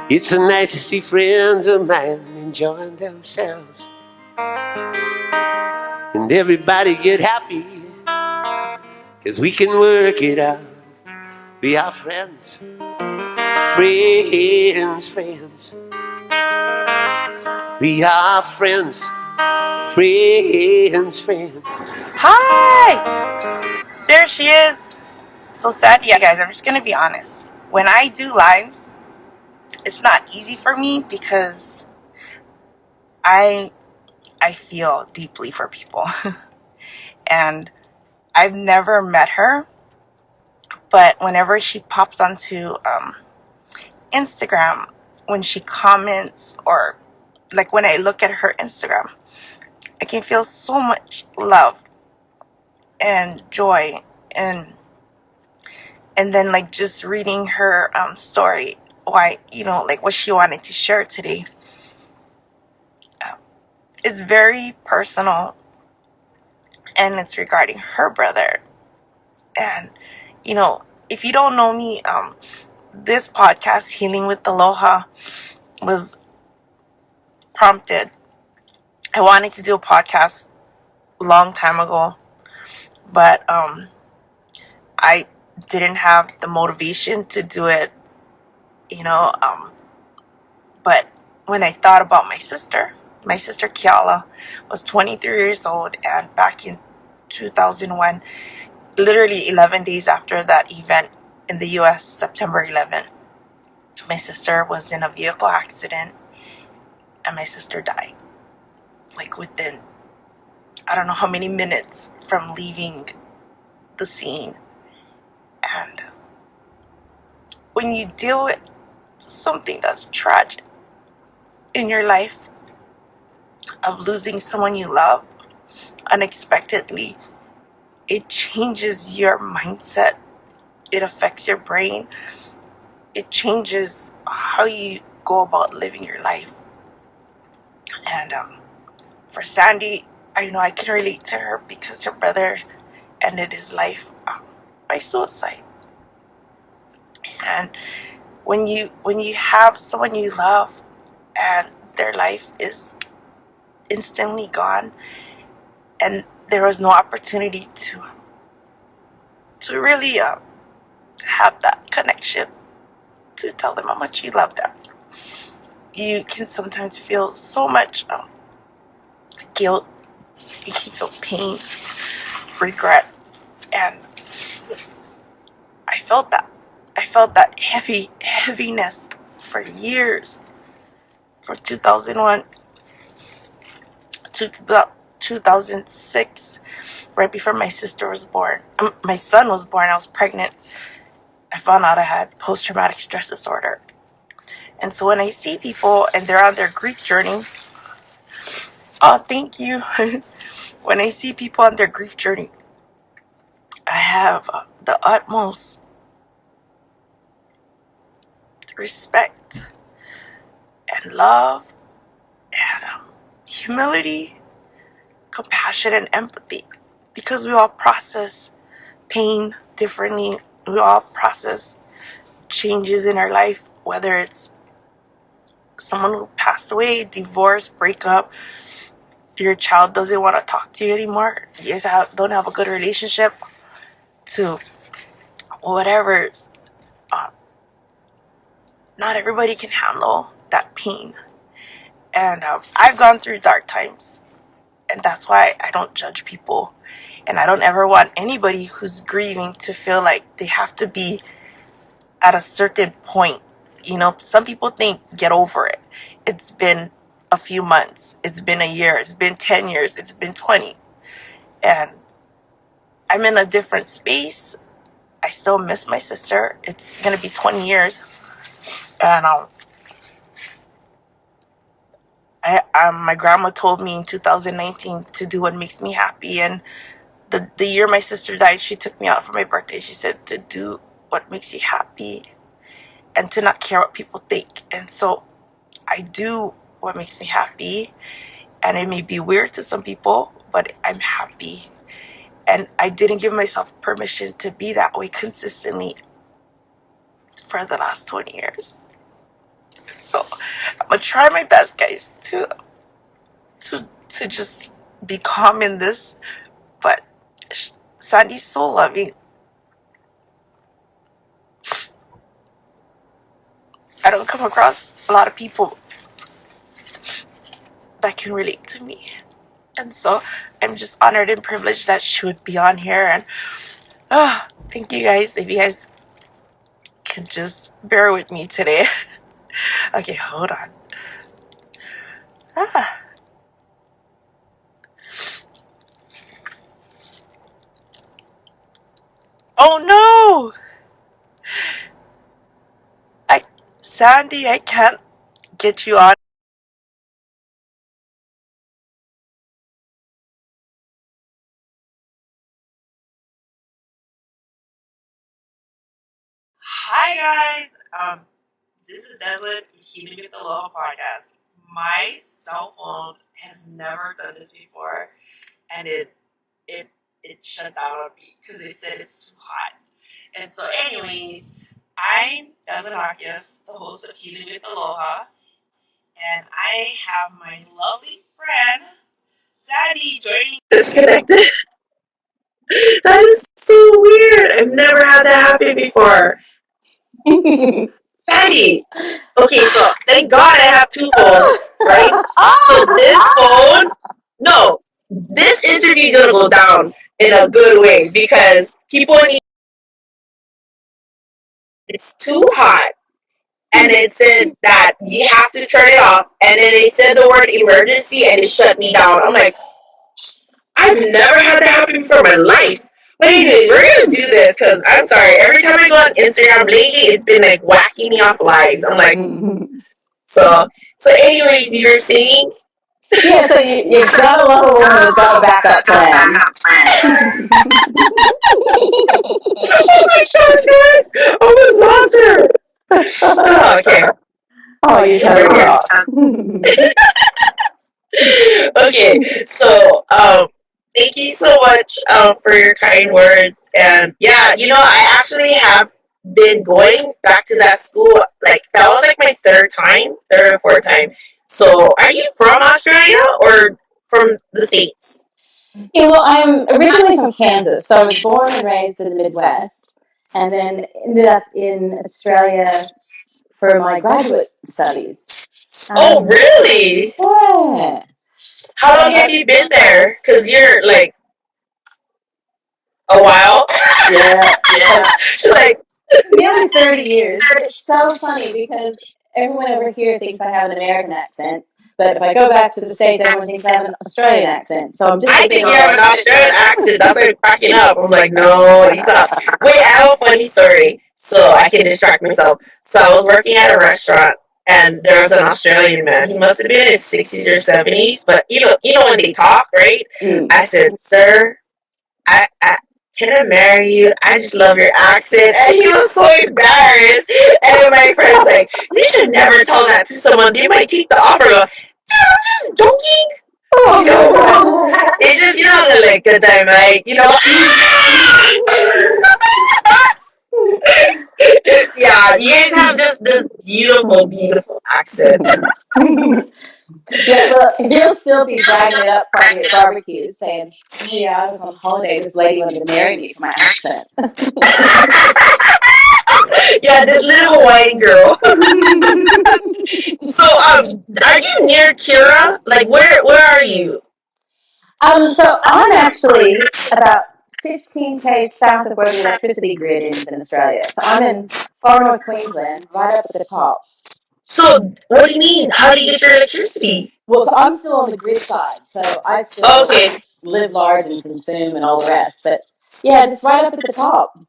It's so nice to see friends of mine enjoying themselves, and everybody get happy, 'cause we can work it out. We are friends, friends, friends. We are friends, friends, friends. Hi! There she is. So Sandy, guys, I'm just going to be honest. When I do lives, it's not easy for me because I feel deeply for people. And I've never met her, but whenever she pops onto Instagram, when she comments, or like when I look at her Instagram, I can feel so much love and joy, and then like just reading her story, why, like what she wanted to share today. It's very personal, and it's regarding her brother. And if you don't know me, this podcast, Healing with Aloha, was prompted. I wanted to do a podcast a long time ago, but I didn't have the motivation to do it, but when I thought about my sister Kiala was 23 years old, and back in 2001, literally 11 days after that event in the US, September 11th, my sister was in a vehicle accident, and my sister died. Like within, I don't know how many minutes from leaving the scene. And when you deal with something that's tragic in your life, of losing someone you love unexpectedly, it changes your mindset. It affects your brain. It changes how you go about living your life. And for Sandy, I know I can relate to her because her brother ended his life by suicide. And when you have someone you love and their life is instantly gone, and there was no opportunity to really have that connection to tell them how much you love them, you can sometimes feel so much guilt. You can feel pain, regret, and I felt that heaviness for years, from 2001 to 2006, right before my sister was born. My son was born. I was pregnant. I found out I had post-traumatic stress disorder. And so when I see people and they're on their grief journey, oh, thank you. When I see people on their grief journey, I have the utmost respect and love and humility, compassion, and empathy, because we all process pain differently. We all process changes in our life, whether it's someone who passed away, divorce, breakup, your child doesn't want to talk to you anymore, you guys don't have a good relationship, to whatever. Not everybody can handle that pain. And I've gone through dark times, and that's why I don't judge people. And I don't ever want anybody who's grieving to feel like they have to be at a certain point. Some people think, get over it. It's been a few months. It's been a year. It's been 10 years. It's been 20. And I'm in a different space. I still miss my sister. It's going to be 20 years. And my grandma told me in 2019 to do what makes me happy. And the year my sister died, she took me out for my birthday. She said to do what makes you happy and to not care what people think. And so I do what makes me happy. And it may be weird to some people, but I'm happy. And I didn't give myself permission to be that way consistently for the last 20 years. So I'm gonna try my best, guys, to just be calm in this. But Sandy's so loving. I don't come across a lot of people that can relate to me. And so I'm just honored and privileged that she would be on here. And thank you guys. If you guys can just bear with me today. Okay, hold on. Oh no! Sandy, I can't get you on. Hi guys. This is Deslynn from Healing with Aloha podcast. My cell phone has never done this before, and it it shut down on me because it said it's too hot. And so, anyways, I'm Deslynn Jaquias, the host of Healing with Aloha, and I have my lovely friend Sandy joining. Disconnected. That is so weird. I've never had that happen before. Sandy. Okay, so thank God I have two phones, right? So this phone, no, this interview is gonna go down in a good way because people need. It's too hot, and it says that you have to turn it off, and then they said the word emergency, and it shut me down. I'm like, I've never had that happen before in my life. But anyways, we're gonna do this because I'm sorry. Every time I go on Instagram lately, it's been like whacking me off lives. I'm like, so anyways, you were saying. Yeah, so you gotta love a woman who's got a backup plan. Oh my gosh, guys! I almost lost her. Oh, okay. Oh, you totally rock. Okay, so thank you so much for your kind words. And yeah, I actually have been going back to that school. Like that was like my third or fourth time. So, are you from Australia or from the States? Yeah, well, I'm originally from Kansas, so I was born and raised in the Midwest, and then ended up in Australia for my graduate studies. Oh, really? Yeah. How long have you been there? Because you're like a while. Yeah. Like Nearly 30 years, but it's so funny because everyone over here thinks I have an American accent, but if I go back to the States, everyone thinks I have an Australian accent. So I'm just I think you have an Australian accent. That's why I'm cracking up. I'm like, no, he's not. Wait, I have a funny story so I can distract myself. So I was working at a restaurant and there was an Australian man. He must have been in his 60s or 70s, but you know when they talk, right? I said, sir, I can I marry you? I just love your accent. And he was so embarrassed. And then my friend's like, you should never tell that to someone. They might take the offer. I go, dude, I'm just joking. Oh, no. It's just, the like good time, right? Yeah, you guys have just this beautiful, beautiful accent. Yeah, well, he'll still be bragging it up probably at barbecues, saying, "Oh yeah, I was on holiday. This lady wanted to marry me for my accent." Yeah, this little Hawaiian girl. So, are you near Kira? Like, where are you? So I'm actually about 15 km south of where the electricity grid ends in Australia. So I'm in far north Queensland, right up at the top. So, what do you mean? How do you get your electricity? Well, so I'm still on the grid side, so I still live large and consume and all the rest. But yeah, just right up at the top.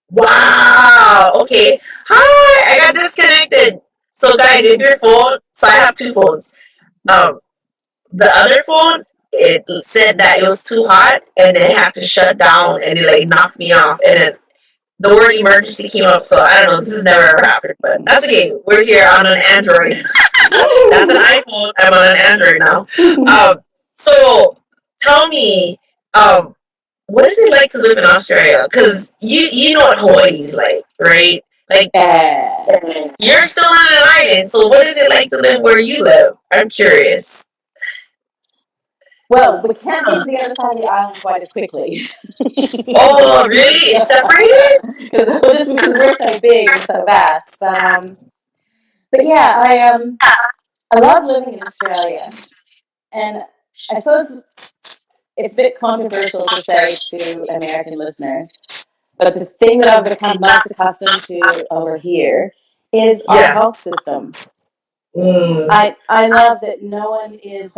Wow. Okay. Hi. I got disconnected. So, guys, if your phone, so I have two phones. The other phone, it said that it was too hot, and then it had to shut down, and it like knocked me off, and then the word emergency came up. So I don't know. This has never ever happened, but that's okay. We're here on an Android. That's an iPhone. I'm on an Android now. So tell me, what is it like to live in Australia? Because you know what Hawaii is like, right? Like, you're still on an island, so what is it like to live where you live? I'm curious. Well, we can't get to the other side of the island quite as quickly. Oh, really? It's separated? Just because we're so big and so vast. But yeah, I love living in Australia, and I suppose it's a bit controversial to say to American listeners, but the thing that I've become most accustomed to over here is our Yeah. health system. Mm. I love that no one is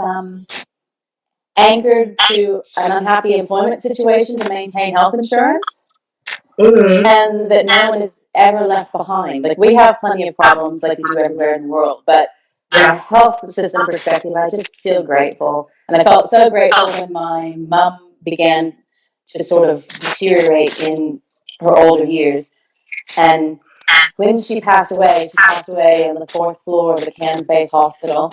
anchored to an unhappy employment situation to maintain health insurance, Mm-hmm. and that no one is ever left behind. Like, we have plenty of problems like we do everywhere in the world, but from a Yeah. health system perspective, I just feel grateful. And I felt so grateful when my mum began to sort of deteriorate in her older years. And when she passed away on the fourth floor of the Cairns Base Hospital.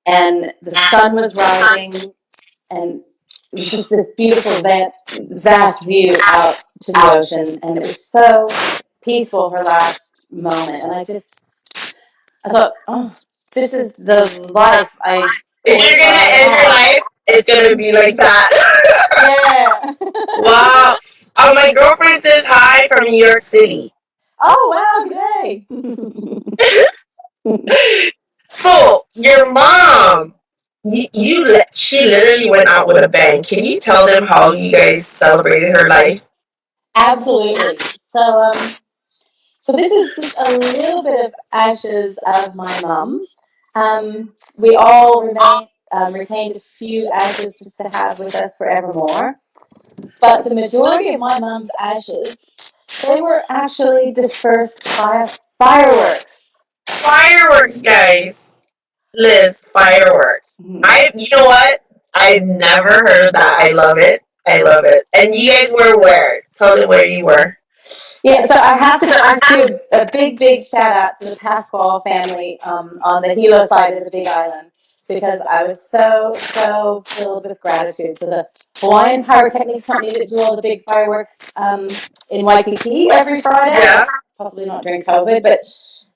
And the sun was rising, and it was just this beautiful, vast view out to the ocean. And it was so peaceful, her last moment. And I thought, oh, this is the life I If always you're thought gonna I would end your have. life, it's gonna be like that. Yeah. Wow. Oh, my girlfriend says hi from New York City. Oh, wow, good day. So your mom, she literally went out with a bang. Can you tell them how you guys celebrated her life? Absolutely. So this is just a little bit of ashes of my mum. We all retained a few ashes just to have with us forevermore. But the majority of my mum's ashes, they were actually dispersed via fireworks. Fireworks, guys. Liz, fireworks. You know what? I've never heard of that. I love it. I love it. And you guys were where? Tell me where you were. Yeah, so I have to give a big shout out to the Pasquale family on the Hilo side of the Big Island, because I was so filled with gratitude to the Hawaiian Pyrotechnics Company that do all the big fireworks in Waikiki every Friday. Yeah. Possibly not during COVID, but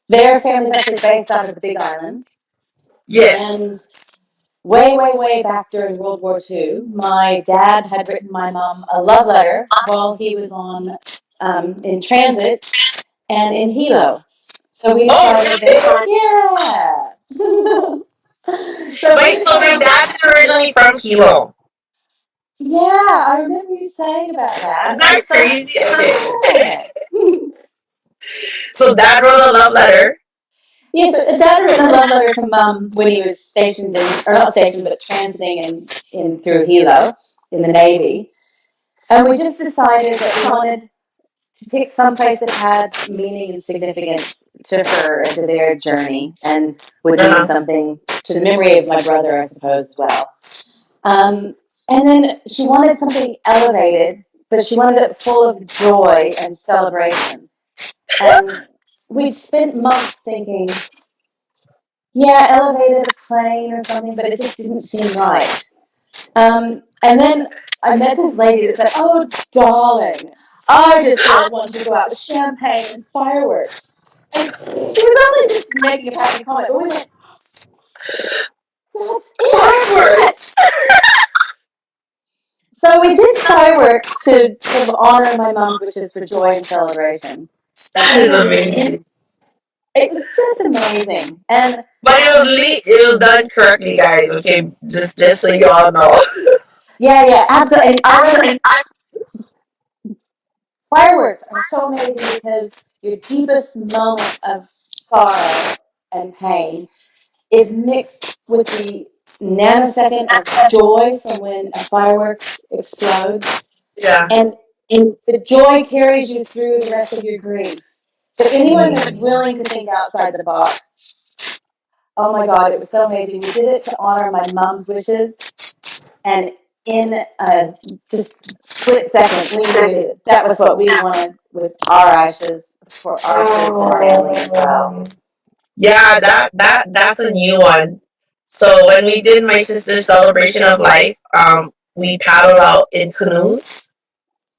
their family is actually based out of the Big Island. Yes. And way back during World War II, my dad had written my mom a love letter while he was on in transit and in Hilo. So we decided that, yeah. So we Wait, so my decided, dad's originally from Hilo. yeah, I remember you saying about that. Isn't that crazy? Okay. Yeah. So dad wrote a love letter. Yes, Dad had written a love letter to Mum when he was stationed in, or not stationed, but transiting in through Hilo in the Navy. And we just decided that we wanted to pick some place that had meaning and significance to her and to their journey, and would mean something to the memory of my brother, I suppose, as well. And then she wanted something elevated, but she wanted it full of joy and celebration. And we'd spent months thinking, yeah, elevated, a plane or something, but it just didn't seem right. And then I met this lady that said, "Oh, darling, I just wanted to go out with champagne and fireworks." And she was only just making a passing comment, but we went, "That's it." Fireworks. So we did fireworks to sort of honor my mom's wishes for joy and celebration. That is amazing. It was just amazing. And But it was done correctly, guys. Okay, just so you all know. yeah, absolutely. And fireworks are so amazing because your deepest moment of sorrow and pain is mixed with the nanosecond of joy from when a fireworks explodes. Yeah. And the joy carries you through the rest of your grief. So anyone that's willing to think outside the box, oh my God, it was so amazing. We did it to honor my mom's wishes, and in a just split second, we knew that was what we wanted with our ashes for our kids and family as well. Yeah, that's a new one. So when we did my sister's celebration of life, we paddled out in canoes.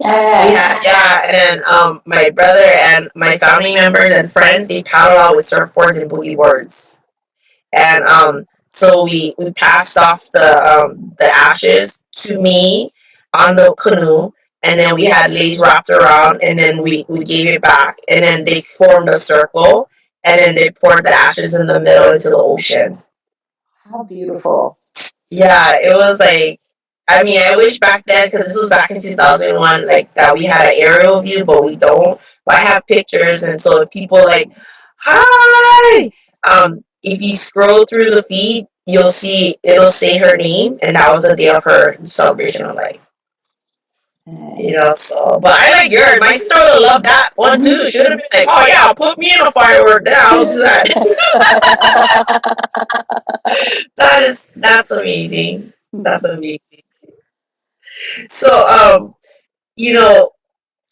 Yes. And then my brother and my family members and friends, they paddle out with surfboards and boogie boards. And so we passed off the ashes to me on the canoe, and then we had leaves wrapped around, and then we gave it back, and then they formed a circle, and then they poured the ashes in the middle into the ocean. How beautiful. Yeah, it was like, I mean, I wish back then, because this was back in 2001, like that we had an aerial view, but we don't. But I have pictures, and so if people like, hi, if you scroll through the feed, you'll see it'll say her name, and that was the day of her celebration of life. So, but I like yours. My sister would have loved that one too. She would have been like, oh yeah, put me in a firework. Then I'll do that. That's amazing. That's amazing. So, you know,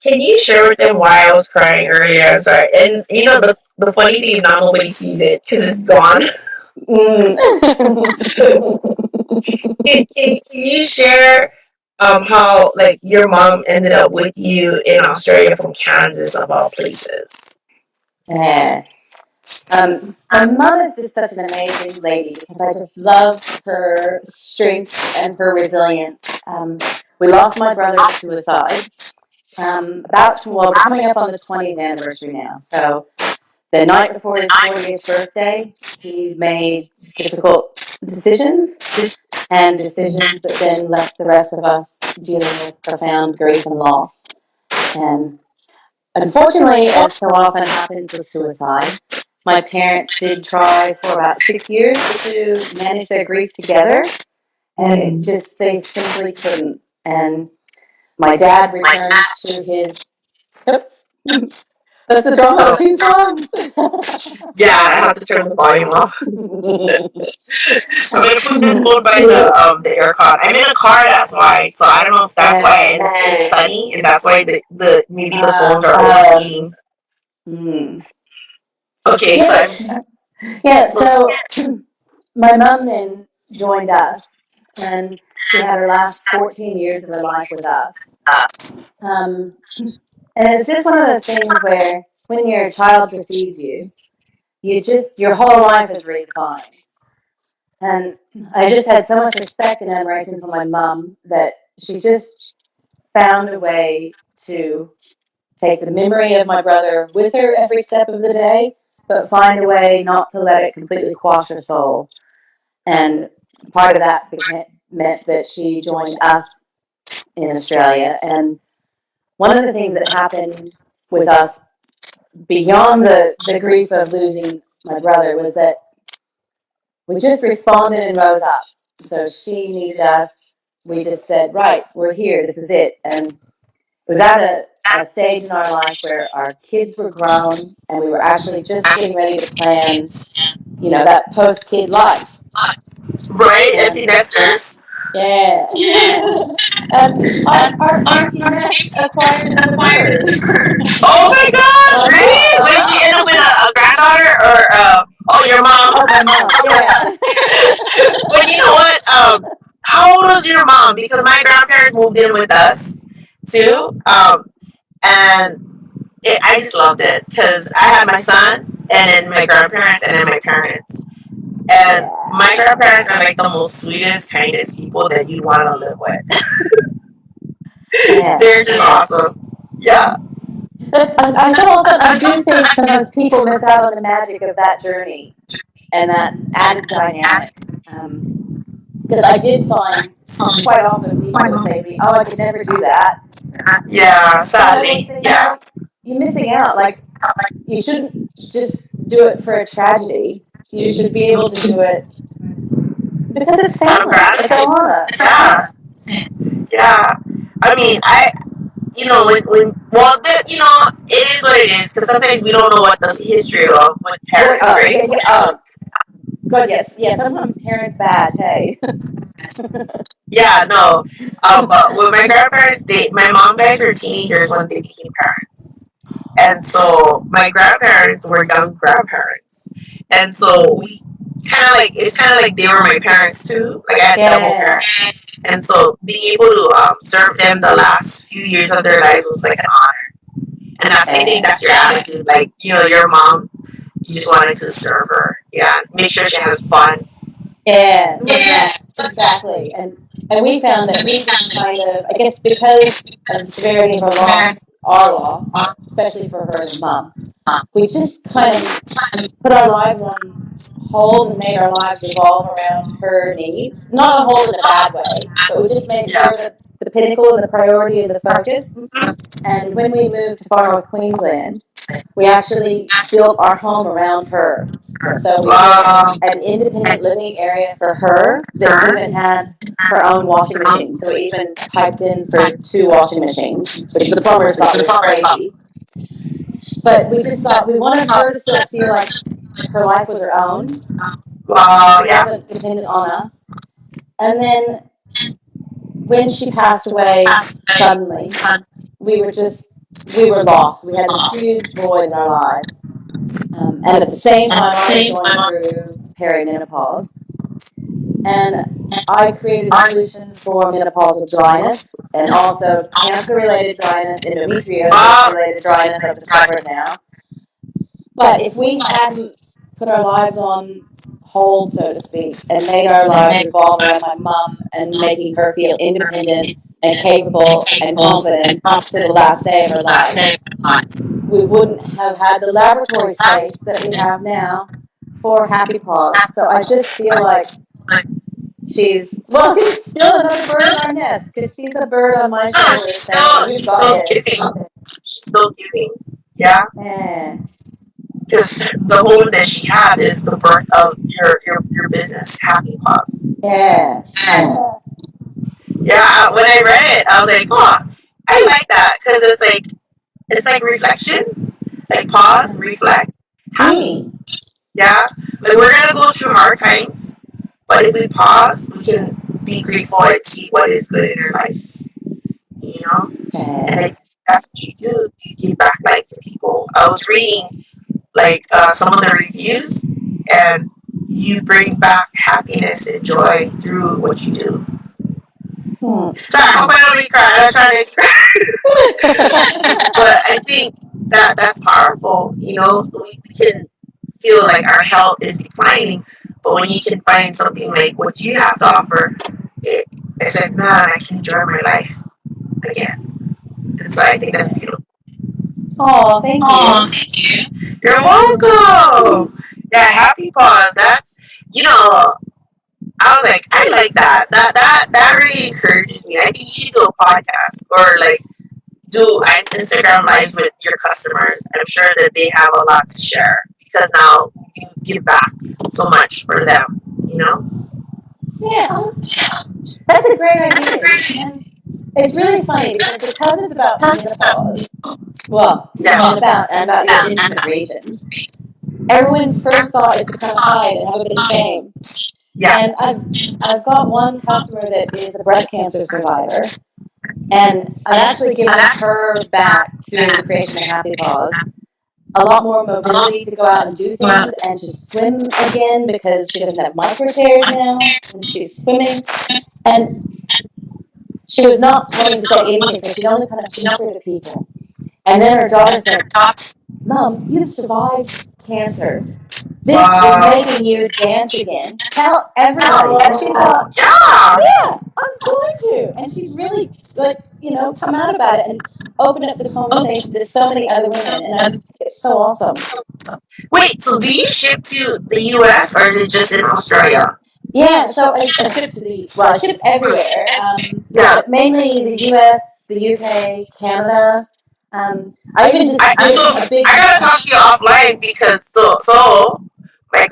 can you share with them why I was crying earlier? I'm sorry. And the funny thing is, now nobody sees it because it's gone. Can you share how like your mom ended up with you in Australia from Kansas of all places? Yeah. My mom is just such an amazing lady because I just love her strength and her resilience. We lost my brother to suicide. We're coming up on the 20th anniversary now. So the night before his 40th birthday, he made difficult decisions and decisions that then left the rest of us dealing with profound grief and loss. And unfortunately, as so often happens with suicide, my parents did try for about 6 years to manage their grief together, and they simply couldn't. And my dad returned to his. Oops. That's the drama of two songs. Yeah, I have to turn the volume off. I'm gonna put this phone by the aircon. I'm in a car, that's why. So I don't know if that's why it's sunny, and that's why the maybe the phones are overheating. Okay, Yeah, so yeah. So my mom then joined us, and she had her last 14 years of her life with us. Um, and it's just one of those things where when your child precedes you, your whole life is redefined. And I just had so much respect and admiration for my mom that she just found a way to take the memory of my brother with her every step of the day, but find a way not to let it completely quash her soul. And part of that meant that she joined us in Australia. And one of the things that happened with us beyond the grief of losing my brother was that we just responded and rose up. So she needed us. We just said, right, we're here. This is it. And it was at a stage in our life where our kids were grown and we were actually just getting ready to plan, that post kid life. right, empty nesters. Yeah. And our empty nest acquired another bird. Oh my gosh, My really? mom. When did you end up with a granddaughter or oh your mom? Oh, my mom. Yeah. But you know what? How old was your mom? Because my grandparents moved in with us too. And I just loved it because I had my son and then my grandparents and then my parents. And my grandparents are like the most sweetest, kindest people that you want to live with. Yeah. They're just awesome. Yeah. I do think sometimes people miss out on the magic of that journey and that added dynamic. Because I did find quite often people would say to me, "Oh, I could never do that." Yeah, And I would sadly. say, Yeah. you're missing out. Like, you shouldn't just do it for a tragedy. You should be able to do it because it's Out of family. It's gratitude. Ohana. Yeah. Yeah. I mean, it is what it is because sometimes we don't know what the history of with parents, right? God, yes, yeah. Sometimes parents bad. Hey. Yeah, no. But with my grandparents, my mom guys were teenagers when they became parents. And so my grandparents were young grandparents. And so we kind of like, it's kind of like they were my parents too. Like I had double parents. And so being able to serve them the last few years of their lives was like an honor. And I think that's your attitude. Like, your mom, you just wanted to serve her. Yeah. Make sure she has fun. Yeah, exactly. And we found that we just kind of, I guess, because of the severity of her loss, our loss, especially for her as a mom, we just kind of put our lives on hold and made our lives revolve around her needs. Not on hold in a bad way, but we just made her the pinnacle and the priority and the focus. And when we moved to far north Queensland, we actually built our home around her. So we built an independent living area for her that even had her own washing machine. So we even piped in for 2 washing machines, which the plumbers thought was crazy. But we just thought we wanted her to still feel like her life was her own. She wasn't dependent on us. And then when she passed away suddenly, we were lost. We had this huge void in our lives. And at the same time, I was going through perimenopause. And I created solutions for menopausal dryness and also cancer-related dryness, endometriosis-related dryness I've discovered now. But if we hadn't put our lives on hold, so to speak, and made our lives revolve around my mom and making her feel independent and capable and confident to the last day of her life, we wouldn't have had the laboratory space that we have now for HappyPause. So I just feel like she's still another bird in our nest because she's a bird on my shoulder saying, we've got this. She's still giving. Yeah. Because the home that she had is the birth of your business, HappyPause. Yeah. Yeah. When I read it, I was like, oh, I like that because it's like reflection, like pause and reflect. Happy. Yeah. Like we're gonna go through hard times, but if we pause, we can be grateful and see what is good in our lives. And that's what you do. You give back life to people. I was reading some of the reviews, and you bring back happiness and joy through what you do. Sorry, I hope I don't make cry. I'm trying to cry. But I think that's powerful. So we can feel like our health is declining, but when you can find something like what you have to offer, it's like, man, I can enjoy my life again. And so I think that's beautiful. Oh, thank you. You're welcome. Yeah, HappyPause. That's I was like, I like that. That really encourages me. I think you should do a podcast or do Instagram lives with your customers. I'm sure that they have a lot to share because now you give back so much for them. Yeah, that's a great idea. And it's really funny because it's about menopause. Well, and about your intimate regions. Everyone's first thought is to kind of hide and have a bit of shame. Yeah. And I've got one customer that is a breast cancer survivor, and I've actually given her back through the creation of HappyPause a lot more mobility to go out and do things and to swim again because she doesn't have micro tears now when she's swimming. And she was not wanting to say anything, so she'd only kind of whisper to people. And then her daughter said, Mom, you've survived cancer. This is making you dance again. Tell everybody. And she thought, yeah, I'm going to. And she's really, come out about it and opened up the conversation to so many other women. And I think it's so awesome. Wait, so do you ship to the U.S. or is it just in Australia? Yeah, so I ship I ship everywhere. But mainly the U.S., the U.K., Canada. I even just did a big. I gotta talk to you offline because so my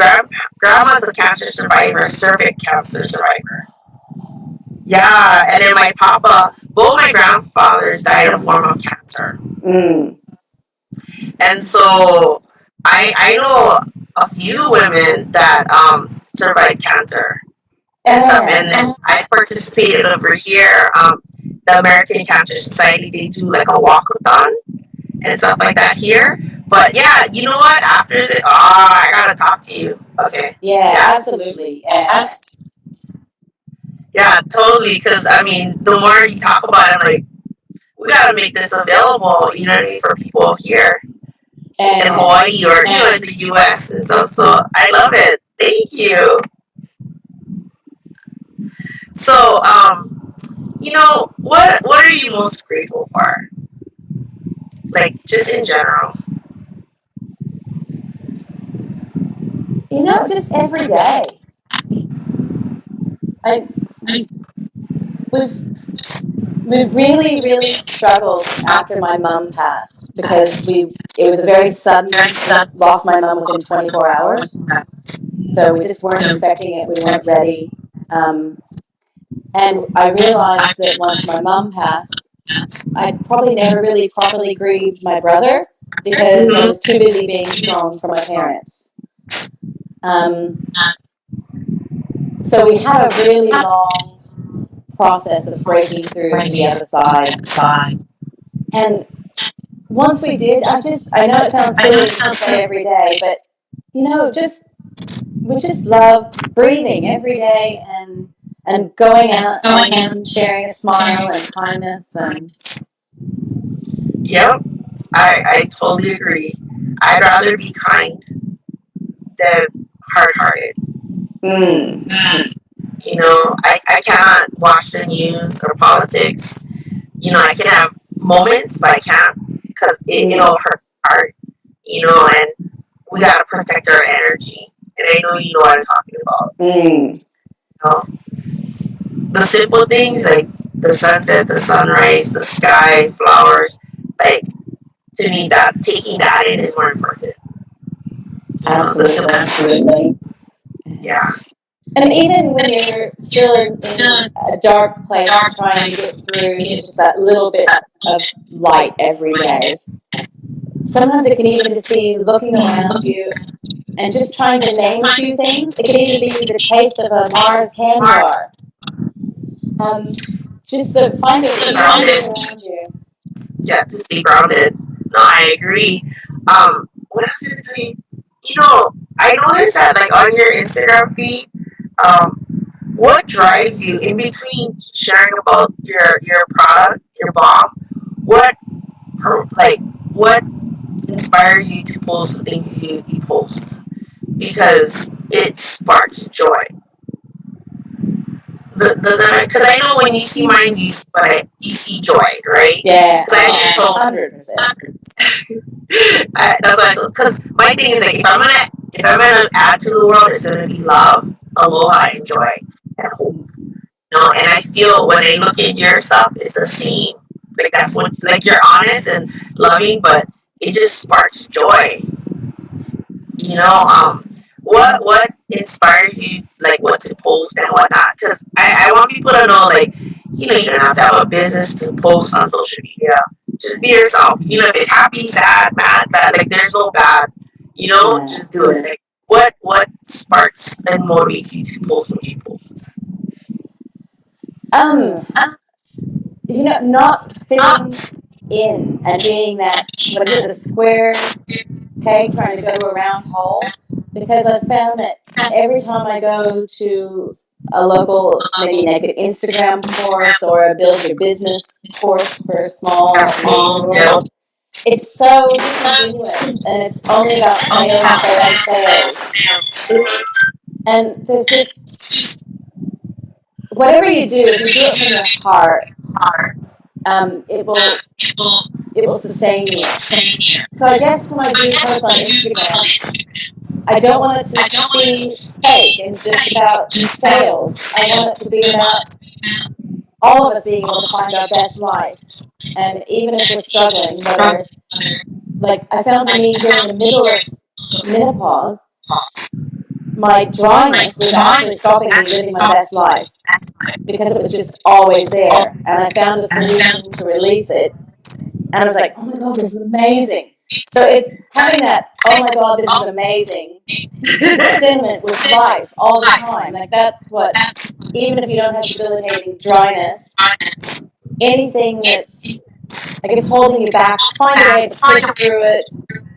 grandma's a cancer survivor, cervix cancer survivor. Yeah, and then my papa, both my grandfathers died of a form of cancer. And so I know a few women that survived cancer and stuff. And I participated over here. The American Cancer Society, they do like a walkathon and stuff like that here. But yeah, you know what? After this, I gotta talk to you. Okay. Yeah, absolutely. Yeah, totally. Because I mean, the more you talk about it, I'm like, we gotta make this available. You know what I mean, for people here in Hawaii or in the U.S. and stuff. So I love it. Thank you. So what are you most grateful for? Like just in general. Just every day. I we've we've really, really struggled after my mum passed because it was a very sudden. We lost my mum within 24 hours, so we just weren't expecting it. We weren't ready, and I realized that once my mum passed, I'd probably never really properly grieved my brother because I was too busy being strong for my parents. Um, so we had a really long process of breaking through to the other side. And once we did, I know it sounds silly to say every day, but we just love breathing every day and going out and sharing a smile and kindness and Yep, I totally agree. I'd rather be kind than hard hearted. I cannot watch the news or politics. I can have moments, but I can't because it'll hurt my heart. And we gotta protect our energy. And I know you know what I'm talking about. The simple things like the sunset, the sunrise, the sky, flowers, like to me that taking that in is more important. absolutely. Yeah. And even when you're still in a dark place and trying to get through to just that little bit of light every day, sometimes it can even just be looking around you and just trying to name a few things. It could even be the taste of a Mars candy bar. Just to find the beauty around you. Yeah, to stay grounded. No, I agree. What else did it say? I noticed that like on your Instagram feed, um, what drives you in between sharing about your product, your Balm? What what inspires you to post the things you post? Because it sparks joy. Because I know when you see mine, you see joy, right? Yeah, Because I told 100%. that's what I told. Because my thing is like if I'm gonna add to the world, it's gonna be love, aloha, and joy, and hope. And I feel when I look at your stuff, it's the same. Like that's what like you're honest and loving, but it just sparks joy. What inspires you, like what to post and whatnot? Because I want people to know, like, you don't have to have a business to post on social media. Just be yourself. If it's happy, sad, mad, bad, like there's no bad. Just do it. Like, what sparks and motivates you to post what you post? Not fitting in and being that, what is it, the square peg trying to go to a round hole, because I've found that every time I go to a local, maybe like an Instagram course or a build your business course for small and medium growers, it's so disingenuous and it's only about sales, sales, sales. And there's just, whatever you do, if you do it from your heart, it will sustain you. So I guess when I do post on Instagram, I don't want it to be fake and just about sales. I want it to be about all of us being able to find our best life. And even if we're struggling, whether, like, I found for me during the middle of menopause, my dryness was actually stopping me living my best life because it was just always there. And I found a solution to release it. And I was like, oh my God, this is amazing. So it's having that, oh my God, this is amazing sentiment with life all the time. Like that's what, even if you don't have debilitating dryness, anything that's, I guess, holding you back, find a way to push through it,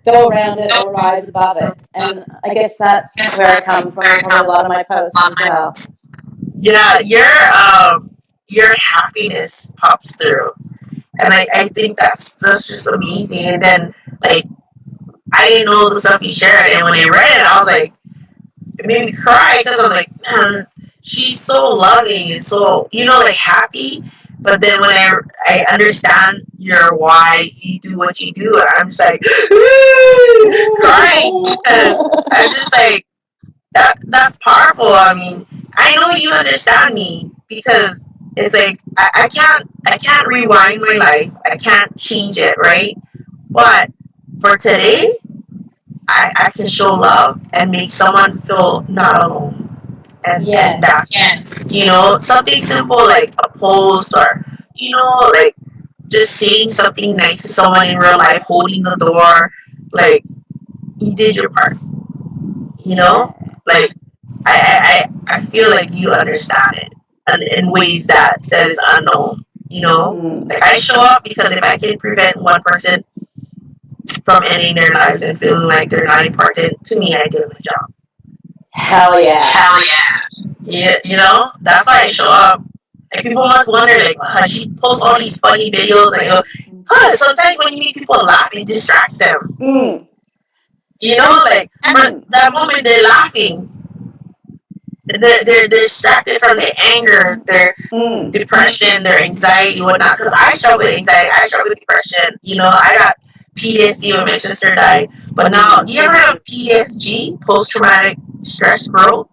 go around it, or rise above it. And I guess that's where I come from, probably a lot of my posts as well. yeah, your happiness pops through, and I think that's just amazing. And then like I didn't know the stuff you shared, and when I read it, I was like, it made me cry because I'm like, man, she's so loving and so like happy. But then when I understand your why you do what you do, I'm just like crying because I'm just like that's powerful. I mean, I know you understand me because it's like I can't rewind my life. I can't change it, right? But for today, I can show love and make someone feel not alone and back. Yes. Something simple like a post or like just saying something nice to someone in real life, holding the door, like you did your part. Yeah. Like I feel like you understand it and in ways that is unknown. Like I show up because if I can prevent one person from ending their lives and feeling like they're not important to me, I did my job. Hell yeah. Hell yeah. Yeah, that's why I show up. Like people must wonder, like, she posts all these funny videos. Like, sometimes when you make people laugh, it distracts them. Like for that moment they're laughing, they're distracted from their anger, their depression, their anxiety, whatnot. Because I struggle with anxiety, I struggle with depression. I got PTSD when my sister died. But now, you ever heard of PTSD, post traumatic stress growth?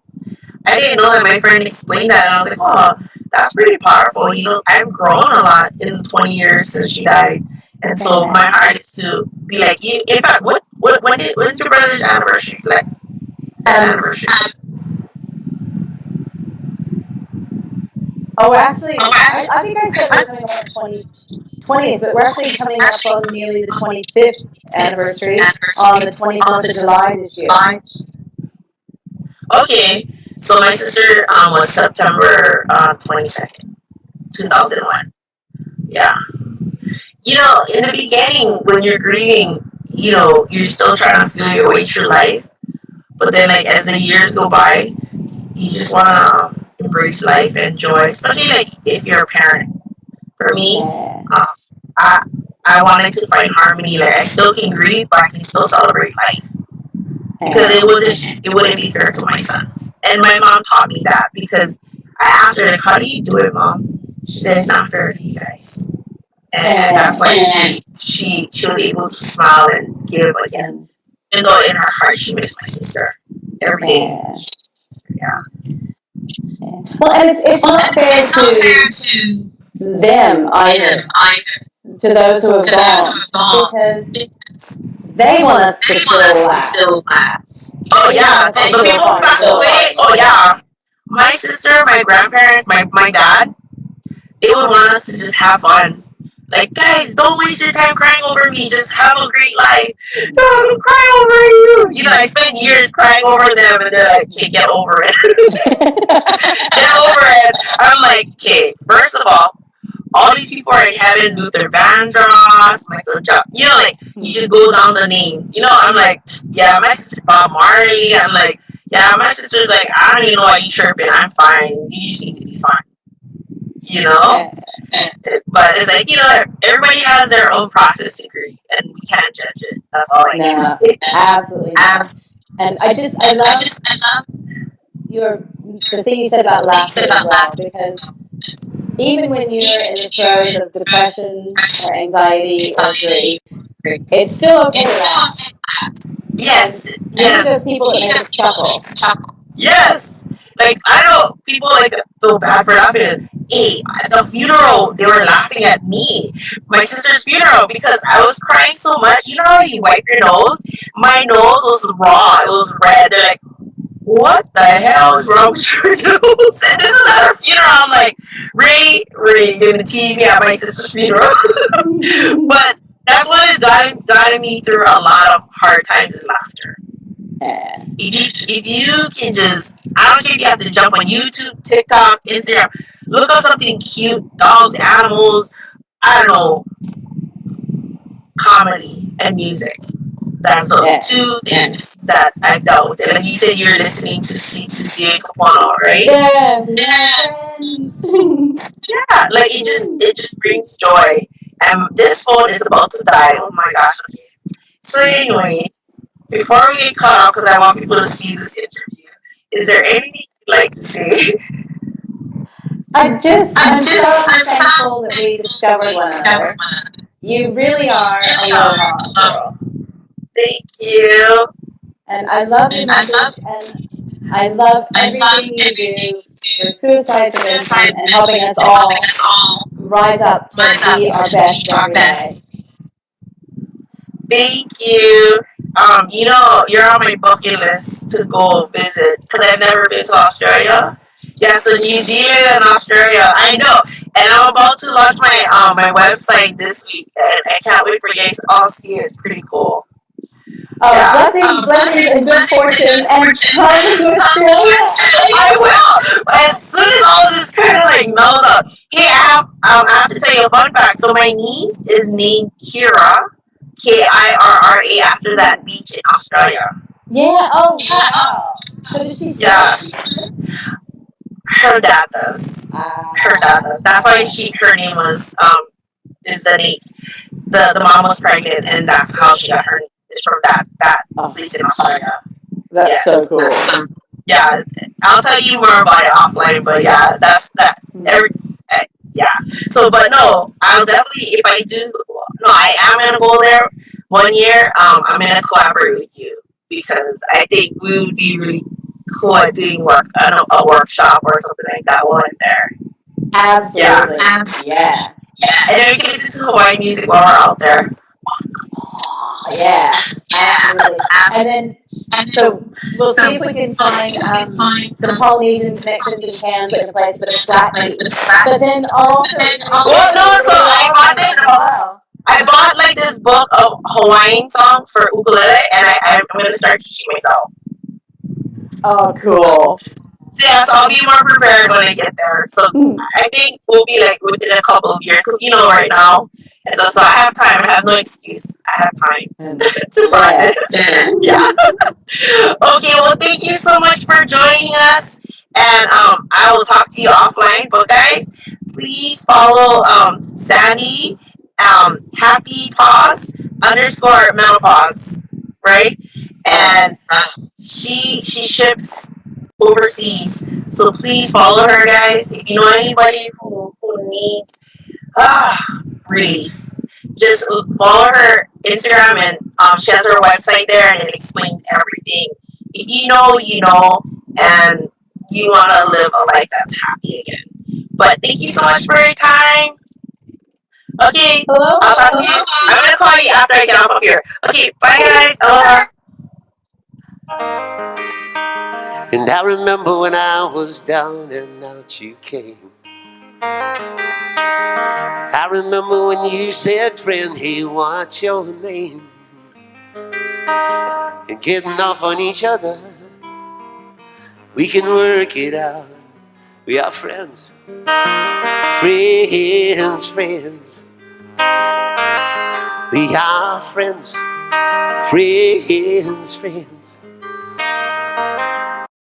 I didn't know that. My friend explained that, and I was like, oh, that's pretty powerful. I've grown a lot in the 20 years since she died. And so my heart is to be like you. In fact, when's your brother's anniversary? Like, that anniversary? Oh, actually, I think I said we were coming up on the 20th, but we're actually coming up on nearly the 25th anniversary on the 24th of July this year. Okay, so my sister was September 22nd, 2001. Yeah. In the beginning, when you're grieving, you're still trying to feel your way through life. But then, like, as the years go by, you just want to embrace life and joy, especially, like, if you're a parent. For me, I, I wanted to find harmony. Like, I still can grieve, but I can still celebrate life. Because it wouldn't be fair to my son. And my mom taught me that because I asked her, like, how do you do it, Mom? She said, it's not fair to you guys. And that's why she was able to smile and give again. Even though in her heart she missed my sister every day. Yeah. Well, and it's not fair to them either, to those who have gone, because they want us to still laugh. Oh yeah, the people who passed away. Oh yeah, my sister, my grandparents, my dad, they would want us to just have fun. Like, guys, don't waste your time crying over me. Just have a great life. Don't cry over you. I spent years crying over them, and they're like, okay, get over it. Get over it. I'm like, okay, first of all these people are in heaven. Luther Vandross, Michael John. Like, you just go down the names. I'm like, yeah, my sister Bob Marley. I'm like, yeah, my sister's like, I don't even know why you chirping. I'm fine. You just need to be fine. But it's like, everybody has their own process to grieve, and we can't judge it. That's all I can say. Absolutely. And I love the thing you said about laughter as well, because even when you're in the throes of depression or anxiety or grief, it's still okay to laugh. Yes. And these are those people that make us chuckle. Yes. Like, I know people like feel bad for laughing. Hey, at the funeral, they were laughing at me. My sister's funeral, because I was crying so much. You know how you wipe your nose? My nose was raw. It was red. They're like, what the hell is wrong with your nose? And this is at her funeral. I'm like, Ray, you're going to tease me at my sister's funeral. But that's what has gotten me through a lot of hard times is laughter. If you can just, I don't care if you have to jump on YouTube, TikTok, Instagram, look up something cute, dogs, animals, I don't know, comedy and music. That's so two things that I've dealt with. And you said you're listening to CCA Kapano, right? Yeah, we are friends. Yeah, like it just brings joy. And this phone is about to die. Oh my gosh. Okay. So anyways, before we get cut off, because I want people to see this interview, is there anything you'd like to say? I'm so thankful that we discovered one another. You really are Aloha girl. Thank you. And I love your message, and I love everything you do for suicide prevention and helping us all rise up to be our best every day. Thank you. You're on my bucket list to go visit because I've never been to Australia. Yeah, so New Zealand and Australia, I know. And I'm about to launch my website this week, and I can't wait for you guys to all see it. It's pretty cool. Yeah. Blessings, and good fortune, and come to Australia. I will. As soon as all this kind of like mellows out. Hey, I have to tell you a fun fact. So my niece is named Kira, Kirra, after that beach in Australia. Yeah. Oh wow. So does she Yeah. speak? Her dad does. Her dad does. That's why her name was is the name. The mom was pregnant, and that's how she got her name. Is from that place in Australia. That's so cool. Yeah, I'll tell you more about it offline, but yeah, that's that. Yeah. So, but no, I'll definitely if I do. No, I am gonna go there one year. I'm gonna collaborate with you because I think we would be really cool at doing a workshop or something like that while I'm there. Absolutely. Yeah. And then we can listen to Hawaiian music while we're out there. Yeah. Absolutely. And then, so we'll see if we can find some Polynesian connections in Cairns in a place with a flat beach. But then also, well, no, so I bought like this book of Hawaiian songs for ukulele, and I'm gonna start teaching myself. Oh, cool. So yeah, so I'll be more prepared when I get there. So I think we'll be like within a couple of years, because right now, and so I have time. I have no excuse. I have time to practice. Yeah. Okay. Well, thank you so much for joining us, and I will talk to you offline. But guys, please follow Sandy HappyPause _ menopause, right? And she ships overseas. So please follow her, guys. If you know anybody who needs relief, just follow her Instagram, and she has her website there, and it explains everything. If you know, you know, and you want to live a life that's happy again. But thank you so much for your time. Okay, hello. I'll talk to you. I'm gonna call you after I get off of here. Okay, bye guys. Aloha. And I remember when I was down and out you came. I remember when you said, friend, hey, what's your name? And getting off on each other, we can work it out. We are friends. Friends, friends. We are friends. Friends, friends.